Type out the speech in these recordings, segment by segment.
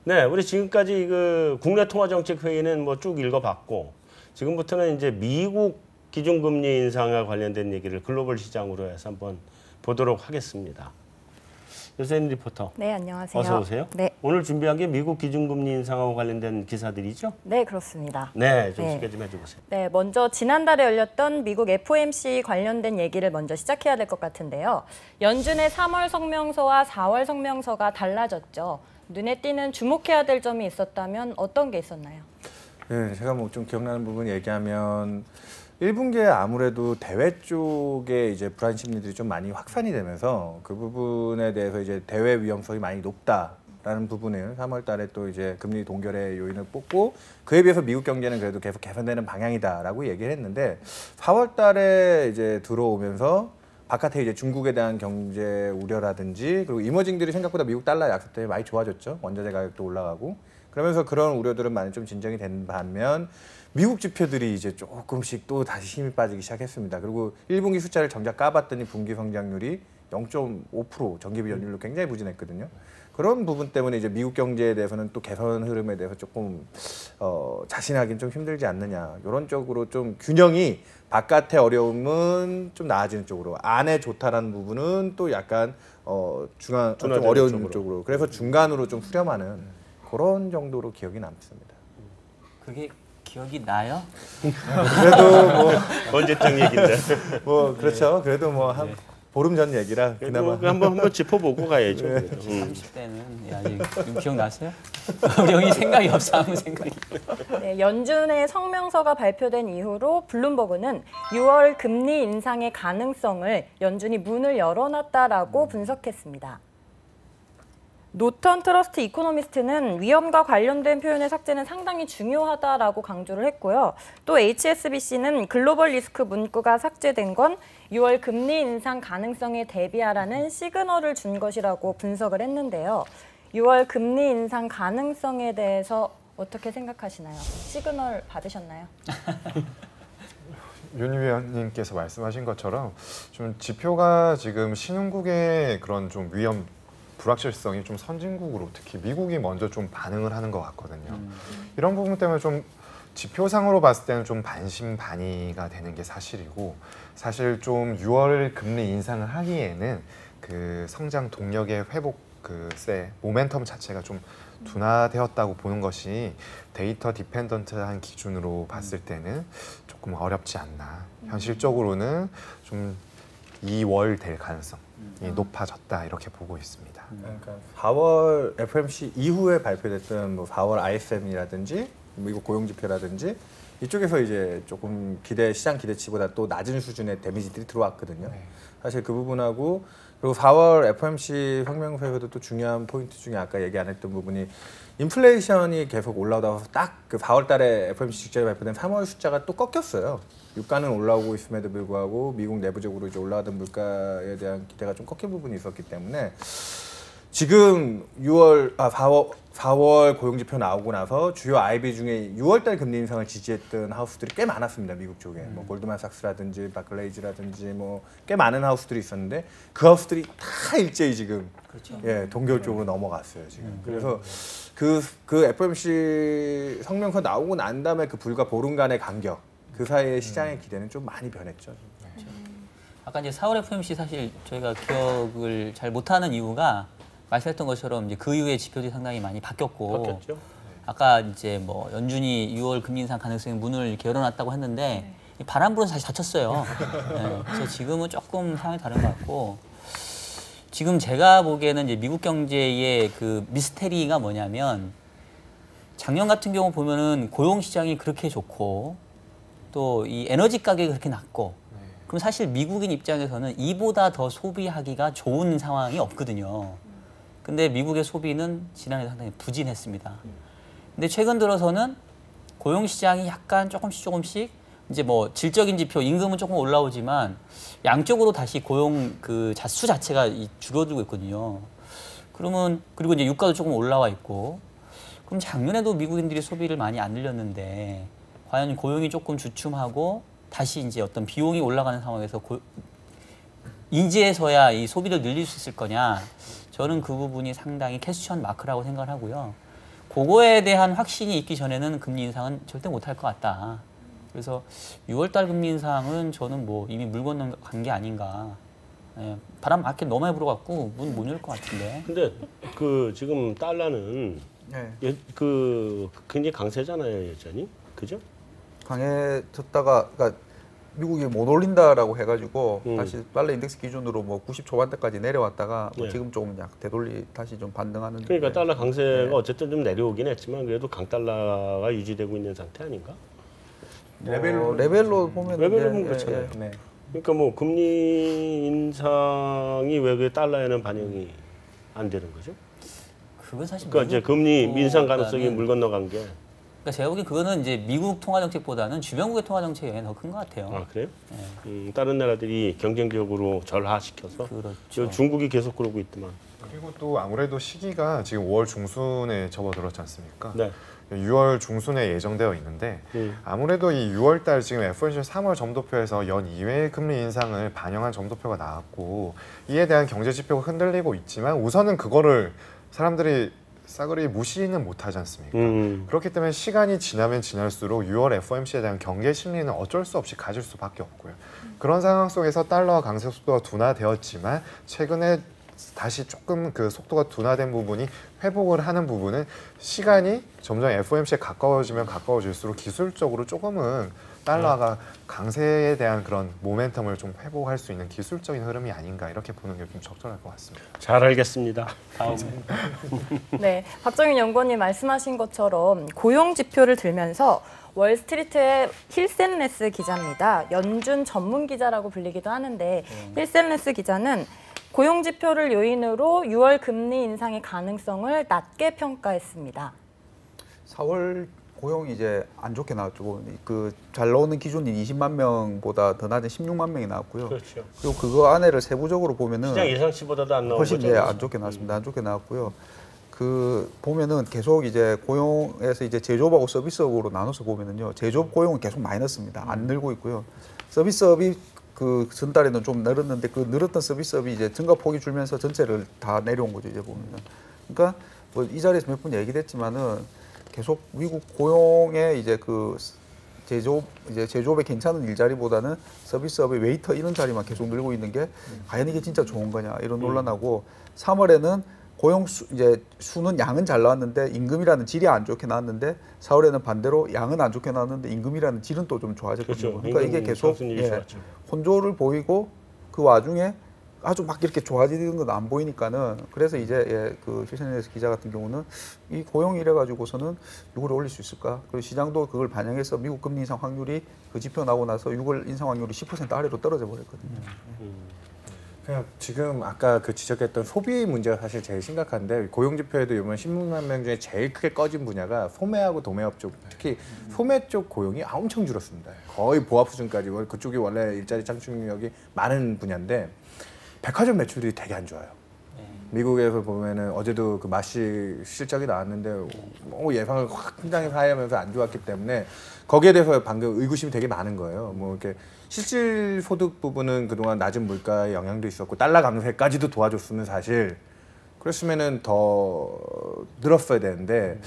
네, 우리 지금까지 그 국내 통화정책회의는 뭐 쭉 읽어봤고 지금부터는 이제 미국 기준금리 인상과 관련된 얘기를 글로벌 시장으로 해서 한번 보도록 하겠습니다. 요새인 리포터. 네, 안녕하세요. 어서 오세요. 네. 오늘 준비한 게 미국 기준금리 인상하고 관련된 기사들이죠? 네, 그렇습니다. 네, 좀 소개 좀 해주세요. 네, 먼저 지난달에 열렸던 미국 FOMC 관련된 얘기를 먼저 시작해야 될 것 같은데요. 연준의 3월 성명서와 4월 성명서가 달라졌죠. 눈에 띄는 주목해야 될 점이 있었다면 어떤 게 있었나요? 네, 제가 뭐 좀 기억나는 부분 얘기하면 1분기에 아무래도 대외 쪽에 이제 불안 심리들이 좀 많이 확산이 되면서 그 부분에 대해서 이제 대외 위험성이 많이 높다라는 부분을 3월 달에 또 이제 금리 동결의 요인을 뽑고 그에 비해서 미국 경제는 그래도 계속 개선되는 방향이다라고 얘기를 했는데 4월 달에 이제 들어오면서 바깥에 이제 중국에 대한 경제 우려라든지 그리고 이머징들이 생각보다 미국 달러 약세 때문에 많이 좋아졌죠. 원자재 가격도 올라가고 그러면서 그런 우려들은 많이 좀 진정이 된 반면 미국 지표들이 이제 조금씩 또 다시 힘이 빠지기 시작했습니다. 그리고 1분기 숫자를 정작 까봤더니 분기 성장률이 0.5% 전기비 연율로 굉장히 부진했거든요. 그런 부분 때문에 이제 미국 경제에 대해서는 또 개선 흐름에 대해서 조금 자신하기는 좀 힘들지 않느냐 이런 쪽으로 좀 균형이 바깥의 어려움은 좀 나아지는 쪽으로 안에 좋다라는 부분은 또 약간 좀 어려운 쪽으로 그래서 중간으로 좀 수렴하는 그런 정도로 기억이 남습니다. 그게 기억이 나요? 그래도 뭐 언제쯤 얘기인데. 뭐 그렇죠. 그래도 뭐 한 보름 전 얘기라 그나마 한번 짚어보고 가야죠. 네. 30대는 아직 좀 기억나세요? 우리 형이 생각이 없어 아무 생각이. 네, 연준의 성명서가 발표된 이후로 블룸버그는 6월 금리 인상의 가능성을 연준이 문을 열어놨다라고 분석했습니다. 노턴 트러스트 이코노미스트는 위험과 관련된 표현의 삭제는 상당히 중요하다라고 강조를 했고요. 또 HSBC는 글로벌 리스크 문구가 삭제된 건 6월 금리 인상 가능성에 대비하라는 시그널을 준 것이라고 분석을 했는데요. 6월 금리 인상 가능성에 대해서 어떻게 생각하시나요? 시그널 받으셨나요? 윤 위원님께서 말씀하신 것처럼 좀 지표가 지금 신흥국의 그런 좀 위험 불확실성이 좀 선진국으로 특히 미국이 먼저 좀 반응을 하는 것 같거든요. 이런 부분 때문에 좀 지표상으로 봤을 때는 좀 반신반의가 되는 게 사실이고 사실 좀 6월 금리 인상을 하기에는 그 성장 동력의 회복 그세 모멘텀 자체가 좀 둔화되었다고 보는 것이 데이터 디펜던트한 기준으로 봤을 때는 조금 어렵지 않나. 현실적으로는 좀 2월 될 가능성이 높아졌다 이렇게 보고 있습니다. 그러니까 4월 FOMC 이후에 발표됐던 뭐 4월 ISM이라든지 미국 고용 지표라든지 이쪽에서 이제 조금 시장 기대치보다 또 낮은 수준의 데미지들이 들어왔거든요. 네. 사실 그 부분하고 그리고 4월 FOMC 성명서에서도 또 중요한 포인트 중에 아까 얘기 안 했던 부분이 인플레이션이 계속 올라오다가 딱 그 4월 달에 FOMC 직전에 발표된 3월 숫자가 또 꺾였어요. 유가는 올라오고 있음에도 불구하고 미국 내부적으로 이제 올라가던 물가에 대한 기대가 좀 꺾인 부분이 있었기 때문에 지금 4월 고용지표 나오고 나서 주요 IB 중에 6월달 금리 인상을 지지했던 하우스들이 꽤 많았습니다. 미국 쪽에 뭐 골드만삭스라든지 바클레이즈라든지 뭐 꽤 많은 하우스들이 있었는데 그 하우스들이 다 일제히 지금 그렇죠. 예 동결 쪽으로 넘어갔어요 지금. 그래서 그 FOMC 성명서 나오고 난 다음에 그 불과 보름간의 간격 그 사이에 시장의 기대는 좀 많이 변했죠. 아까 이제 4월 FOMC 사실 저희가 기억을 잘 못하는 이유가 말씀했던 것처럼 이제 그 이후에 지표들이 상당히 많이 바뀌었고 아까 이제 뭐 연준이 6월 금리 인상 가능성의 문을 이렇게 열어놨다고 했는데 바람 불어서 다시 닫혔어요. 네, 그래서 지금은 조금 상황이 다른 것 같고 지금 제가 보기에는 이제 미국 경제의 그 미스테리가 뭐냐면 작년 같은 경우 보면은 고용 시장이 그렇게 좋고 또 이 에너지 가격이 그렇게 낮고 그럼 사실 미국인 입장에서는 이보다 더 소비하기가 좋은 상황이 없거든요. 근데 미국의 소비는 지난해 상당히 부진했습니다. 근데 최근 들어서는 고용 시장이 약간 조금씩 이제 뭐 질적인 지표 임금은 조금 올라오지만 양쪽으로 다시 고용 그 수 자체가 줄어들고 있거든요. 그리고 이제 유가도 조금 올라와 있고 그럼 작년에도 미국인들이 소비를 많이 안 늘렸는데 과연 고용이 조금 주춤하고 다시 이제 어떤 비용이 올라가는 상황에서 이제서야 이 소비를 늘릴 수 있을 거냐? 저는 그 부분이 상당히 퀘스천 마크라고 생각을 하고요. 그거에 대한 확신이 있기 전에는 금리 인상은 절대 못할 것 같다. 그래서 6월달 금리 인상은 저는 뭐 이미 물 건너간 게 아닌가. 예, 바람 밖에 너무 많이 불어갖고 문 못 열 것 같은데. 근데 그 지금 달러는 네. 그 굉장히 강세잖아요, 여전히. 그죠? 강해졌다가 그러니까 미국이 못 올린다라고 해가지고 음. 다시 달러 인덱스 기준으로 뭐 90 초반대까지 내려왔다가 뭐 네. 지금 조금 약 되돌리 다시 좀 반등하는. 그러니까 달러 강세가 네. 어쨌든 좀 내려오긴 했지만 그래도 강달러가 유지되고 있는 상태 아닌가? 레벨로 보면 레벨로 보면 그렇잖아요. 네. 그러니까 뭐 금리 인상이 왜 그 달러에는 반영이 안 되는 거죠? 그건 사실 그러니까 이제 미국 금리 인상 통화보다는- 가능성이 물 건너간 게. 그러니까 제가 보기엔 그거는 이제 미국 통화 정책보다는 주변국의 통화 정책에 영향이 더 큰 것 같아요. 아 그래요? 네. 다른 나라들이 경쟁적으로 절하시켜서 그렇죠. 지금 중국이 계속 그러고 있더만. 그리고 또 아무래도 시기가 지금 5월 중순에 접어들었지 않습니까? 네. 6월 중순에 예정되어 있는데 아무래도 이 6월 달 지금 FOMC 3월 점도표에서 연 2회 금리 인상을 반영한 점도표가 나왔고 이에 대한 경제 지표가 흔들리고 있지만 우선은 그거를 사람들이 싸그리 무시는 못하지 않습니까? 그렇기 때문에 시간이 지나면 지날수록 6월 FOMC에 대한 경계 심리는 어쩔 수 없이 가질 수밖에 없고요. 그런 상황 속에서 달러와 강세 속도가 둔화되었지만 최근에 다시 조금 그 속도가 둔화된 부분이 회복을 하는 부분은 시간이 점점 FOMC에 가까워지면 가까워질수록 기술적으로 조금은 달러가 강세에 대한 그런 모멘텀을 좀 회복할 수 있는 기술적인 흐름이 아닌가 이렇게 보는 게 좀 적절할 것 같습니다. 잘 알겠습니다. 다음. 네, 박정윤 연구원님 말씀하신 것처럼 고용 지표를 들면서 월스트리트의 힐센레스 기자입니다. 연준 전문 기자라고 불리기도 하는데 힐센레스 기자는 고용 지표를 요인으로 6월 금리 인상의 가능성을 낮게 평가했습니다. 4월 고용이 이제 안 좋게 나왔죠. 그 잘 나오는 기준인 20만 명보다 더 낮은 16만 명이 나왔고요. 그렇죠. 그리고 그거 안에를 세부적으로 보면은 시장 예상치보다도 안 나온 훨씬 거죠. 안 좋게 나왔습니다. 안 좋게 나왔고요. 그 보면은 계속 이제 고용에서 이제 제조업하고 서비스업으로 나눠서 보면은요. 제조업 고용은 계속 마이너스입니다. 안 늘고 있고요. 서비스업이 그 전달에는 좀 늘었는데 그 늘었던 서비스업이 이제 증가폭이 줄면서 전체를 다 내려온 거죠. 이제 보면은. 그러니까 뭐 이 자리에서 몇 번 얘기됐지만은 계속 미국 고용의 이제 그 제조업의 괜찮은 일자리보다는 서비스업의 웨이터 이런 자리만 계속 늘고 있는 게 과연 이게 진짜 좋은 거냐 이런 논란하고 3월에는 고용 이제 수는 양은 잘 나왔는데 임금이라는 질이 안 좋게 나왔는데 4월에는 반대로 양은 안 좋게 나왔는데 임금이라는 질은 또 좀 좋아졌거든요. 그렇죠. 그러니까 이게 계속 상승률이 좋았죠. 혼조를 보이고 그 와중에 아주 막 이렇게 좋아지는 건 안 보이니까는 그래서 이제 그 힐센레스 기자 같은 경우는 이 고용이 이래 가지고서는 6월에 올릴 수 있을까? 그리고 시장도 그걸 반영해서 미국 금리 인상 확률이 그 지표 나오고 나서 6월 인상 확률이 10% 아래로 떨어져 버렸거든요. 그냥 지금 아까 그 지적했던 소비 문제가 사실 제일 심각한데 고용 지표에도 이번 16만 명 중에 제일 크게 꺼진 분야가 소매하고 도매업 쪽, 특히 소매 쪽 고용이 엄청 줄었습니다. 거의 보합 수준까지. 그쪽이 원래 일자리 창출력이 많은 분야인데 백화점 매출들이 되게 안 좋아요. 미국에서 보면은 어제도 그 마시 실적이 나왔는데 예상을 확 굉장히 하회하면서 안 좋았기 때문에 거기에 대해서 방금 의구심이 되게 많은 거예요. 뭐 이렇게 실질 소득 부분은 그동안 낮은 물가의 영향도 있었고 달러 강세까지도 도와줬으면 사실 그랬으면은 더 늘었어야 되는데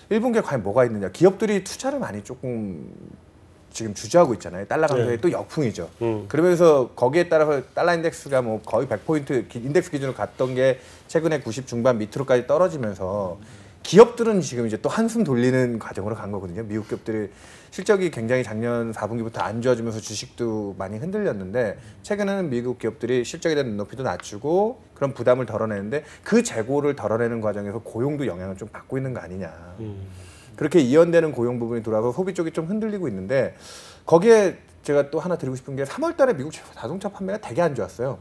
1분기에 과연 뭐가 있느냐. 기업들이 투자를 많이 조금 지금 주저하고 있잖아요. 달러 강세의 또 역풍이죠. 그러면서 거기에 따라서 달러 인덱스가 뭐 거의 100포인트 인덱스 기준으로 갔던 게 최근에 90 중반 밑으로까지 떨어지면서 기업들은 지금 이제 또 한숨 돌리는 과정으로 간 거거든요. 미국 기업들이 실적이 굉장히 작년 4분기부터 안 좋아지면서 주식도 많이 흔들렸는데 최근에는 미국 기업들이 실적에 대한 눈높이도 낮추고 그런 부담을 덜어내는데 그 재고를 덜어내는 과정에서 고용도 영향을 좀 받고 있는 거 아니냐. 그렇게 이연되는 고용 부분이 돌아서 소비 쪽이 좀 흔들리고 있는데 거기에 제가 또 하나 드리고 싶은 게 3월 달에 미국 자동차 판매가 되게 안 좋았어요.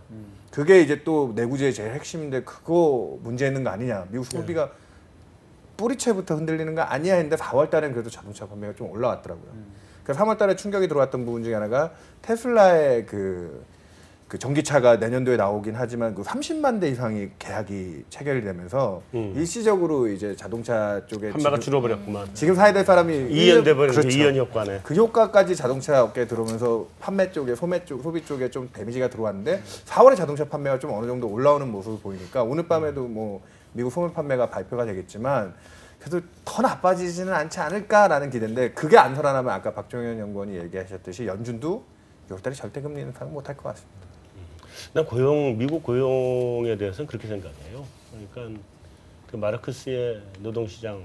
그게 이제 또 내구재의 제일 핵심인데 그거 문제 있는 거 아니냐. 미국 소비가 뿌리채부터 흔들리는 거 아니야 했는데 4월 달엔 그래도 자동차 판매가 좀 올라왔더라고요. 그래서 3월 달에 충격이 들어왔던 부분 중에 하나가 테슬라의 그 전기차가 내년도에 나오긴 하지만 그 30만 대 이상이 계약이 체결이 되면서 일시적으로 이제 자동차 쪽에 판매가 줄어버렸구만. 지금 사야 될 사람이 이연돼버린 그렇죠. 이연 효과네. 그 효과까지 자동차 업계에 들어오면서 판매 쪽에 소매 쪽 소비 쪽에 좀 데미지가 들어왔는데 4월에 자동차 판매가 좀 어느 정도 올라오는 모습을 보이니까 오늘 밤에도 뭐 미국 소매 판매가 발표가 되겠지만 그래도 더 나빠지지는 않지 않을까라는 기대인데 그게 안 살아나면 아까 박종현 연구원이 얘기하셨듯이 연준도 6월달에 절대 금리 인상 못할 것 같습니다. 난 미국 고용에 대해서는 그렇게 생각해요. 그러니까 그 마르크스의 노동시장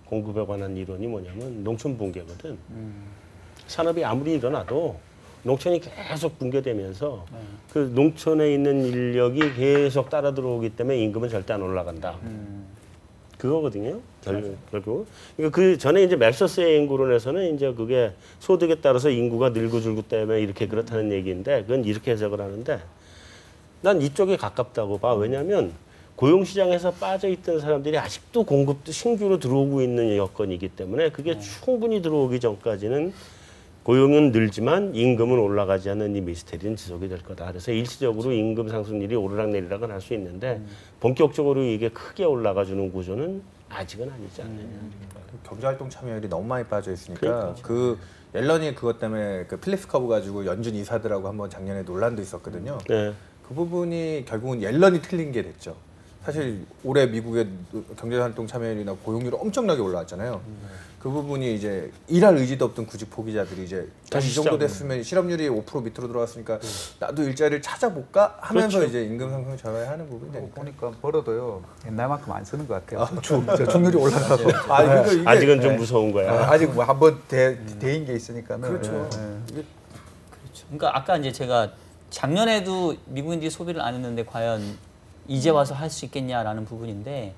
공급에 관한 이론이 뭐냐면 농촌 붕괴거든. 산업이 아무리 일어나도 농촌이 계속 붕괴되면서 그 농촌에 있는 인력이 계속 따라 들어오기 때문에 임금은 절대 안 올라간다. 그거거든요. 결국. 그러니까 그 전에 이제 멜서스의 인구론에서는 이제 그게 소득에 따라서 인구가 늘고 줄고 때문에 이렇게 그렇다는 얘기인데 그건 이렇게 해석을 하는데 난 이쪽에 가깝다고 봐. 왜냐하면 고용시장에서 빠져있던 사람들이 아직도 공급도 신규로 들어오고 있는 여건이기 때문에 그게 충분히 들어오기 전까지는 고용은 늘지만 임금은 올라가지 않는 이 미스테리는 지속이 될 거다. 그래서 일시적으로 임금 상승률이 오르락내리락은 할 수 있는데 본격적으로 이게 크게 올라가주는 구조는 아직은 아니지 않느냐. 경제활동 참여율이 너무 많이 빠져 있으니까 그 옐런이 그것 때문에 그 필립스 커브 가지고 연준 이사들하고 한번 작년에 논란도 있었거든요. 네. 그 부분이 결국은 옐런이 틀린 게 됐죠. 사실 올해 미국의 경제활동 참여율이나 고용률이 엄청나게 올라왔잖아요. 그 부분이 이제 일할 의지도 없던 구직 포기자들이 이제 이 정도 됐으면 실업률이 5% 밑으로 들어왔으니까 나도 일자리를 찾아볼까 하면서 그렇죠. 이제 임금 상승을 잡아야 하는 부분이 되니까. 보니까 벌어도요 옛날만큼 안 쓰는 것 같아요. 충률이 올라가서 그러니까 이게 아직은 좀 무서운 거야. 아직 뭐 한번 대인 게 있으니까는. 그렇죠. 예. 그러니까 아까 이제 제가 작년에도 미국인들이 소비를 안 했는데 과연 이제 와서 할 수 있겠냐라는 부분인데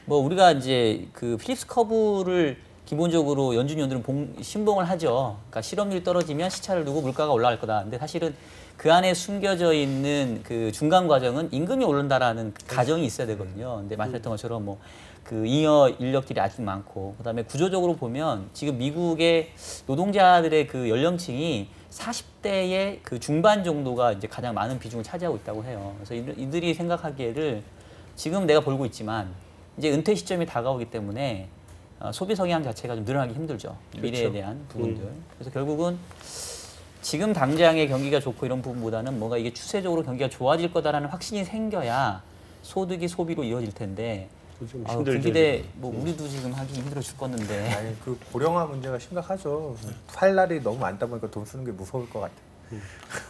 뭐 우리가 이제 그 필립스 커브를 기본적으로 연준위원들은 신봉을 하죠. 그러니까 실업률이 떨어지면 시차를 두고 물가가 올라갈 거다. 근데 사실은 그 안에 숨겨져 있는 그 중간 과정은 임금이 오른다라는 가정이 있어야 되거든요. 근데 말씀했던 것처럼 뭐 그 잉여 인력들이 아직 많고 그다음에 구조적으로 보면 지금 미국의 노동자들의 그 연령층이 40대의 그 중반 정도가 이제 가장 많은 비중을 차지하고 있다고 해요. 그래서 이들이 생각하기에를 지금 내가 벌고 있지만 이제 은퇴 시점이 다가오기 때문에 소비 성향 자체가 좀 늘어나기 힘들죠. 미래에 대한 부분들. 그래서 결국은 지금 당장의 경기가 좋고 이런 부분보다는 뭔가 이게 추세적으로 경기가 좋아질 거다라는 확신이 생겨야 소득이 소비로 이어질 텐데 좀 그 힘들죠. 기대 뭐 우리도 지금 하기 힘들어 죽겠는데 아니 그 고령화 문제가 심각하죠. 살 날이 너무 많다 보니까 돈 쓰는 게 무서울 것 같아요.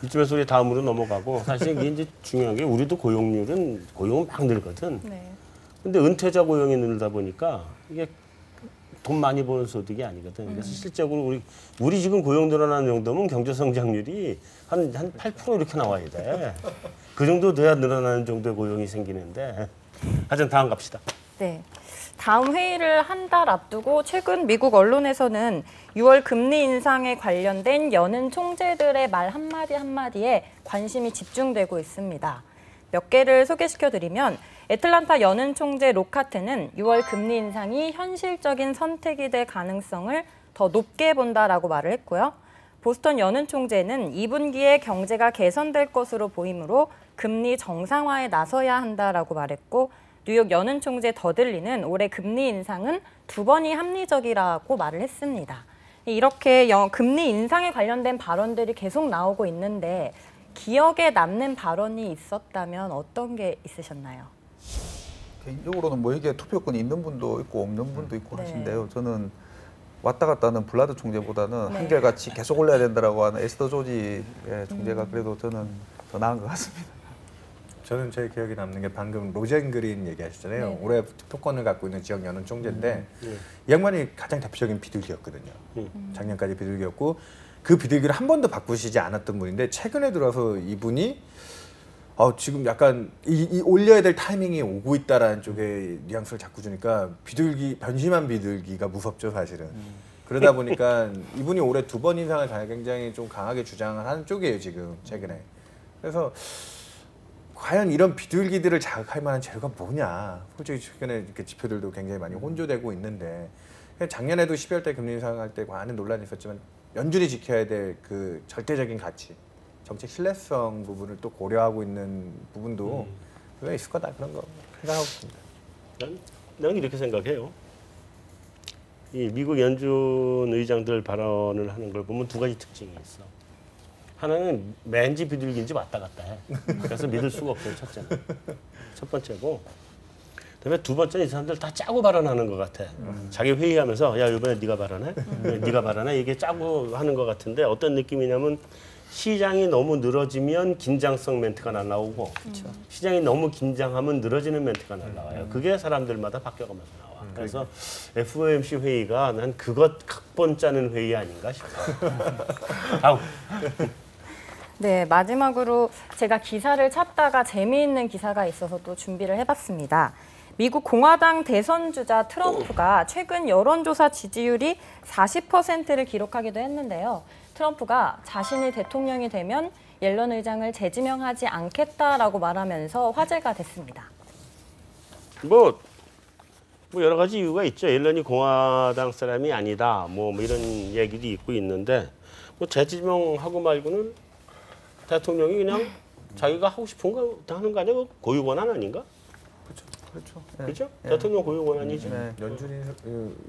이쯤에서 우리 다음으로 넘어가고 사실 이게 이제 중요한 게 우리도 고용은 막 늘거든. 네. 근데 은퇴자 고용이 늘다 보니까 이게 돈 많이 버는 소득이 아니거든. 그래서 실제로 우리 지금 고용 늘어나는 정도면 경제 성장률이 한 8% 이렇게 나와야 돼. 그 정도 돼야 늘어나는 정도의 고용이 생기는데. 하여튼 다음 갑시다. 네. 다음 회의를 한 달 앞두고 최근 미국 언론에서는 6월 금리 인상에 관련된 여는 총재들의 말 한마디 한마디에 관심이 집중되고 있습니다. 몇 개를 소개시켜드리면 애틀란타 여는 총재 로카트는 6월 금리 인상이 현실적인 선택이 될 가능성을 더 높게 본다라고 말을 했고요. 보스턴 여는 총재는 2분기에 경제가 개선될 것으로 보이므로 금리 정상화에 나서야 한다라고 말했고 뉴욕 여는 총재 더들리는 올해 금리 인상은 2번이 합리적이라고 말을 했습니다. 이렇게 금리 인상에 관련된 발언들이 계속 나오고 있는데 기억에 남는 발언이 있었다면 어떤 게 있으셨나요? 개인적으로는 뭐 이게 투표권이 있는 분도 있고 없는 분도 있고 네. 하신데요. 저는 왔다 갔다 하는 블라드 총재보다는 네. 한결같이 계속 올려야 된다라고 하는 에스더 조지 총재가 그래도 저는 더 나은 것 같습니다. 저는 제 기억에 남는 게 방금 로젠 그린 얘기하셨잖아요. 네. 올해 투표권을 갖고 있는 지역 여는 총재인데 이 양반이 가장 대표적인 비둘기였거든요. 작년까지 비둘기였고 그 비둘기를 한 번도 바꾸시지 않았던 분인데 최근에 들어서 이분이 지금 약간 이 올려야 될 타이밍이 오고 있다라는 쪽에 뉘앙스를 자꾸 주니까 변심한 비둘기가 무섭죠 사실은. 그러다 보니까 이분이 올해 2번 인상을 굉장히 좀 강하게 주장을 하는 쪽이에요 지금 최근에. 그래서 과연 이런 비둘기들을 자극할 만한 재료가 뭐냐. 솔직히 최근에 이렇게 지표들도 굉장히 많이 혼조되고 있는데 작년에도 12월 달 금리 인상할 때 많은 논란이 있었지만 연준이 지켜야 될 그 절대적인 가치, 정책 신뢰성 부분을 또 고려하고 있는 부분도 왜 있을 거다 그런 거 생각하고 있습니다. 난 이렇게 생각해요. 이 미국 연준 의장들 발언을 하는 걸 보면 두 가지 특징이 있어. 하나는 맨지 비둘기인지 왔다 갔다 해. 그래서 믿을 수가 없어요, 첫째는. 첫 번째고. 그다음에 두 번째는 이 사람들 다 짜고 발언하는 것 같아. 자기 회의하면서 야 이번에 네가 발언해? 네가 발언해? 이게 짜고 하는 것 같은데 어떤 느낌이냐면 시장이 너무 늘어지면 긴장성 멘트가 날라오고 시장이 너무 긴장하면 늘어지는 멘트가 날라와요. 그게 사람들마다 바뀌어가면서 나와. 그래서 FOMC 회의가 난 그것 각본 짜는 회의 아닌가 싶어요. 다음. 네, 마지막으로 제가 기사를 찾다가 재미있는 기사가 있어서 또 준비를 해봤습니다. 미국 공화당 대선 주자 트럼프가 최근 여론조사 지지율이 40%를 기록하기도 했는데요. 트럼프가 자신이 대통령이 되면 옐런 의장을 재지명하지 않겠다라고 말하면서 화제가 됐습니다. 뭐 여러 가지 이유가 있죠. 옐런이 공화당 사람이 아니다. 뭐 이런 얘기도 있고 있는데 뭐 재지명하고 말고는 대통령이 그냥 자기가 하고 싶은 거 하는 거 아니야? 고유 권한 아닌가? 그렇죠. 그렇죠? 대통령 고유 권한이지.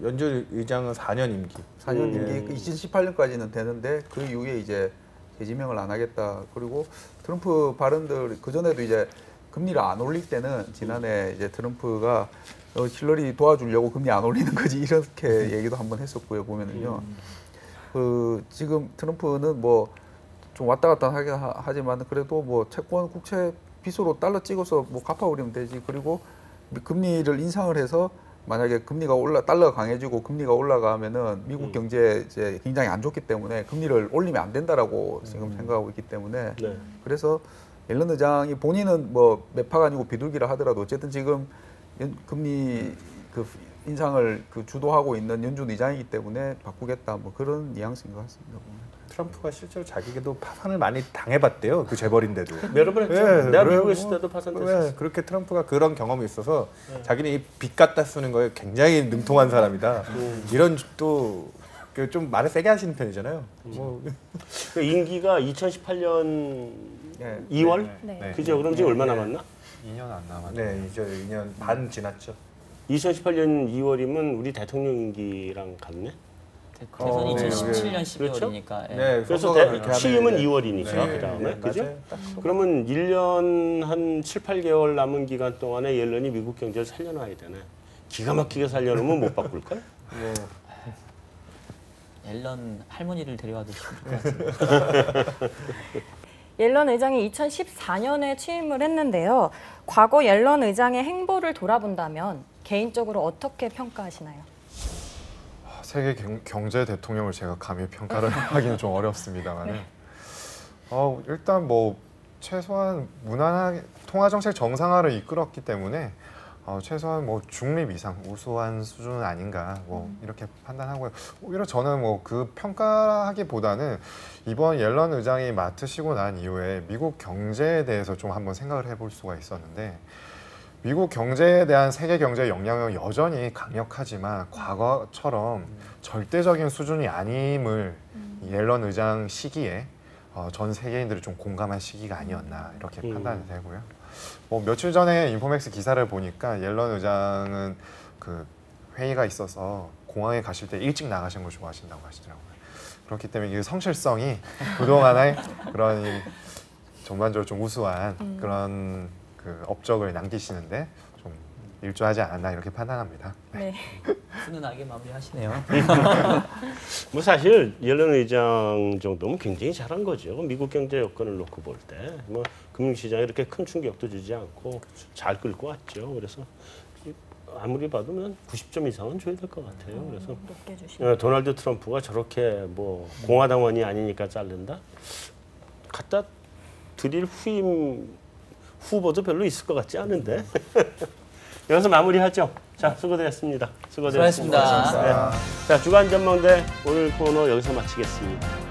연준 의장은 4년 임기. 4년 임기 2018년까지는 되는데 그 이후에 이제 재지명을 안 하겠다. 그리고 트럼프 발언들 그 전에도 이제 금리를 안 올릴 때는 지난해 이제 트럼프가 힐러리 도와주려고 금리 안 올리는 거지 이렇게 얘기도 한번 했었고요. 보면은요. 그 지금 트럼프는 뭐 좀 왔다 갔다 하긴 하지만 그래도 뭐 채권 국채 빚으로 달러 찍어서 뭐 갚아버리면 되지. 그리고 금리를 인상을 해서 만약에 금리가 달러가 강해지고 금리가 올라가면은 미국 경제 이제 굉장히 안 좋기 때문에 금리를 올리면 안 된다라고 지금 생각하고 있기 때문에 네. 그래서 옐런 의장이 본인은 뭐 매파가 아니고 비둘기라 하더라도 어쨌든 지금 금리 그 인상을 그 주도하고 있는 연준 의장이기 때문에 바꾸겠다 뭐 그런 뉘앙스인 것 같습니다. 트럼프가 실제로 자기에게도 파산을 많이 당해봤대요. 그 재벌인데도. 여러 번 했죠. 네, 내가 그래요. 미국에 있을 때도 파산됐었어. 네, 그렇게 트럼프가 그런 경험이 있어서 자기는 이 빚 갖다 쓰는 거에 굉장히 능통한 사람이다. 이런 또 좀 말을 세게 하시는 편이잖아요. 뭐. 그 임기가 2018년 네. 2월? 네. 그죠? 그럼 지금 얼마 남았나? 2년 안 남았죠. 네, 이제 2년 반 지났죠. 2018년 2월이면 우리 대통령 임기랑 같네. 대선이 네, 2017년 그렇죠? 12월이니까. 네, 그래서 선거가 그렇게 취임은 하면 이제- 2월이니까 네, 그다음에 네, 그죠? 맞아요. 딱 그러면 1년 한 7, 8개월 남은 기간 동안에 옐런이 미국 경제를 살려놔야 되네. 기가 막히게 살려놓으면 못 바꿀 걸? 앨런 할머니를 데려와도 좋을 것 같습니다. 옐런 의장이 2014년에 취임을 했는데요. 과거 옐런 의장의 행보를 돌아본다면 개인적으로 어떻게 평가하시나요? 세계 경제 대통령을 제가 감히 평가를 하기는 좀 어렵습니다만 일단 뭐 최소한 무난하게 통화 정책 정상화를 이끌었기 때문에 최소한 뭐 중립 이상 우수한 수준은 아닌가 뭐 이렇게 판단하고요. 오히려 저는 뭐 그 평가하기보다는 이번 옐런 의장이 맡으시고 난 이후에 미국 경제에 대해서 좀 한번 생각을 해볼 수가 있었는데 미국 경제에 대한 세계 경제의 영향력은 여전히 강력하지만 과거처럼 절대적인 수준이 아님을 옐런 의장 시기에 전 세계인들이 좀 공감한 시기가 아니었나 이렇게 판단이 되고요. 뭐 며칠 전에 인포맥스 기사를 보니까 옐런 의장은 그 회의가 있어서 공항에 가실 때 일찍 나가신 걸 좋아하신다고 하시더라고요. 그렇기 때문에 이 성실성이 그동안의 그런 전반적으로 좀 우수한 그런 그 업적을 남기시는데 좀 일조하지 않았나 이렇게 판단합니다. 네. 훈훈하게 마무리하시네요. 뭐 사실 옐런 의장 정도면 굉장히 잘한 거죠. 미국 경제 여건을 놓고 볼 때 뭐 금융시장에 이렇게 큰 충격도 주지 않고 잘 끌고 왔죠. 그래서 아무리 봐도 90점 이상은 줘야 될 것 같아요. 그래서 높게 주시면. 도널드 트럼프가 저렇게 뭐 공화당원이 아니니까 자른다? 갖다 드릴 후보도 별로 있을 것 같지 않은데. 여기서 마무리하죠. 자, 수고되셨습니다. 수고하셨습니다. 자, 주간 전망대 오늘 코너 여기서 마치겠습니다.